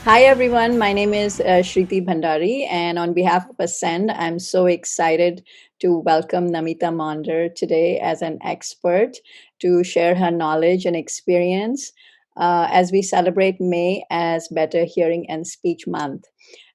Hi, everyone. My name is Shriti Bhandari, and on behalf of Ascend, I'm so excited to welcome Namita Monder today as an expert to share her knowledge and experience as we celebrate May as Better Hearing and Speech Month.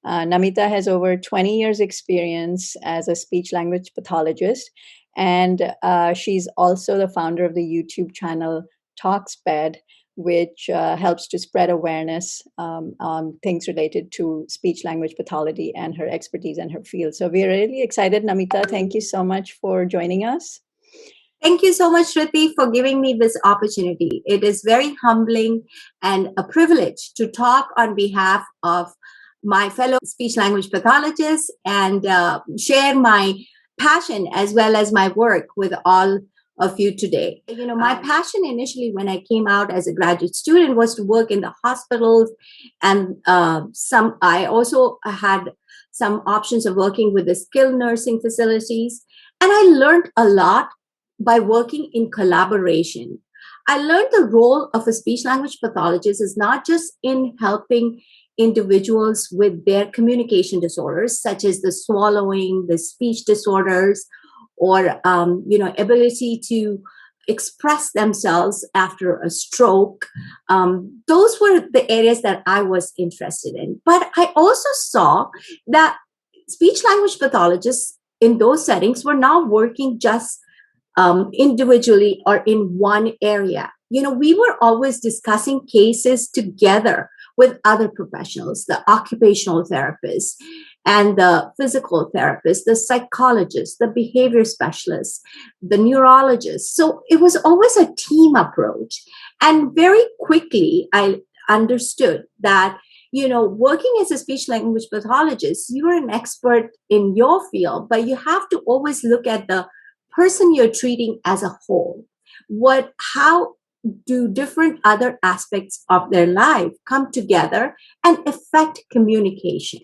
Namita has over 20 years' experience as a speech language pathologist, and she's also the founder of the YouTube channel SPED, which helps to spread awareness on things related to speech language pathology and her expertise and her field. So we're really excited, Namita. Thank you so much for joining us. Thank you so much, Shruti, for giving me this opportunity. It is very humbling and a privilege to talk on behalf of my fellow speech language pathologists and share my passion as well as my work with all of you today. My passion initially when I came out as a graduate student was to work in the hospitals, and I also had some options of working with the skilled nursing facilities, and I learned a lot by working in collaboration. I learned the role of a speech language pathologist is not just in helping individuals with their communication disorders, such as the swallowing, the speech disorders, or ability to express themselves after a stroke. Those were the areas that I was interested in. But I also saw that speech language pathologists in those settings were not working just individually or in one area. We were always discussing cases together with other professionals, the occupational therapists and the physical therapists, the psychologists, the behavior specialists, the neurologists. So it was always a team approach. And very quickly, I understood that working as a speech language pathologist, you're an expert in your field, but you have to always look at the person you're treating as a whole. How do different other aspects of their life come together and affect communication?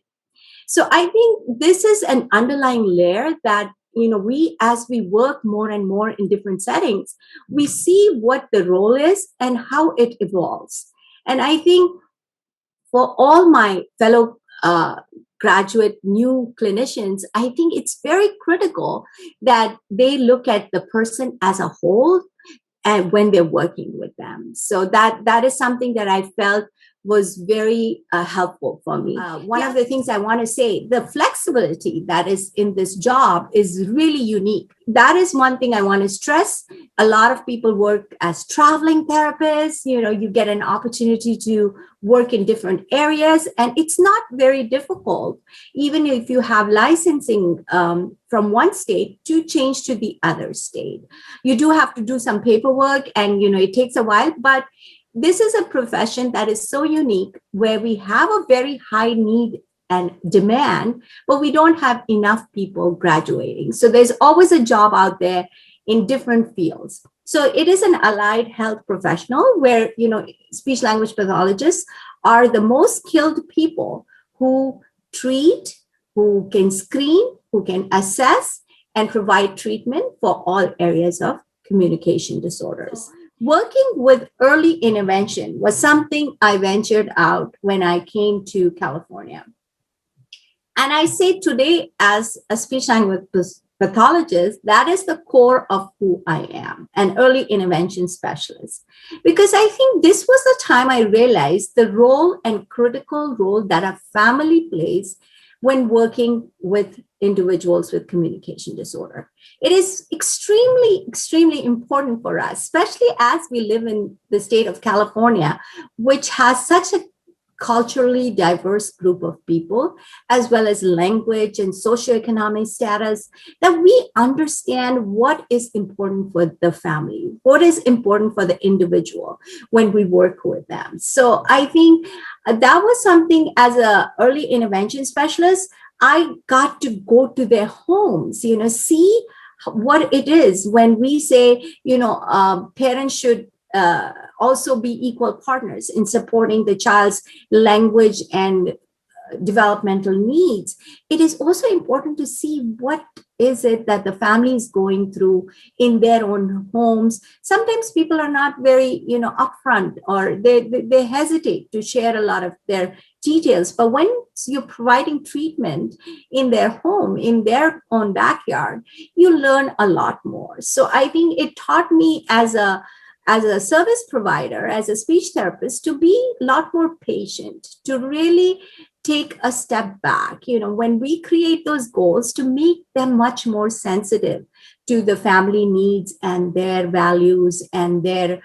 So I think this is an underlying layer that as we work more and more in different settings, we see what the role is and how it evolves. And I think for all my fellow graduate new clinicians, I think it's very critical that they look at the person as a whole and when they're working with them. So that is something that I felt was very helpful for me. One of the things I want to say, the flexibility that is in this job is really unique. That is one thing I want to stress. A lot of people work as traveling therapists. You get an opportunity to work in different areas, and it's not very difficult, even if you have licensing from one state to change to the other state. You do have to do some paperwork, and it takes a while, but this is a profession that is so unique where we have a very high need and demand, but we don't have enough people graduating. So there's always a job out there in different fields. So it is an allied health professional where, speech language pathologists are the most skilled people who treat, who can screen, who can assess and provide treatment for all areas of communication disorders. Working with early intervention was something I ventured out when I came to California. And I say today, as a speech language pathologist, that is the core of who I am, an early intervention specialist. Because I think this was the time I realized the role and critical role that a family plays when working with individuals with communication disorder. It is extremely, extremely important for us, especially as we live in the state of California, which has such a culturally diverse group of people, as well as language and socioeconomic status, that we understand what is important for the family, what is important for the individual when we work with them. So I think that was something as an early intervention specialist, I got to go to their homes, see what it is when we say, parents should also be equal partners in supporting the child's language and developmental needs. It is also important to see what is it that the family is going through in their own homes. Sometimes people are not very, upfront, or they hesitate to share a lot of their details. But when you're providing treatment in their home, in their own backyard, you learn a lot more. So I think it taught me as a service provider, as a speech therapist, to be a lot more patient, to really take a step back, when we create those goals, to make them much more sensitive to the family needs and their values and their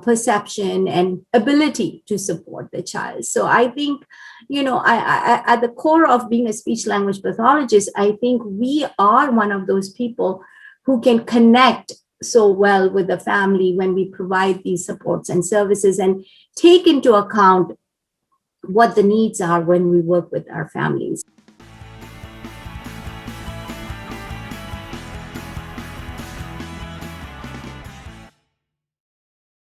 perception and ability to support the child. So I think, at the core of being a speech language pathologist, I think we are one of those people who can connect so well with the family when we provide these supports and services and take into account what the needs are when we work with our families.